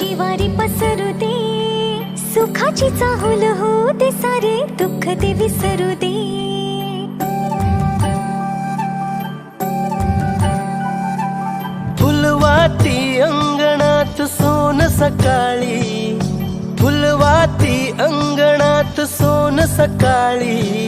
आनंदाची वारी पसरू दे, सुखाची चाहुल होऊ दे, सारे दुःख ते विसरू दे. फुलवाती अंगणात सोन सकाळी, फुलवाती अंगणात सोन सकाळी.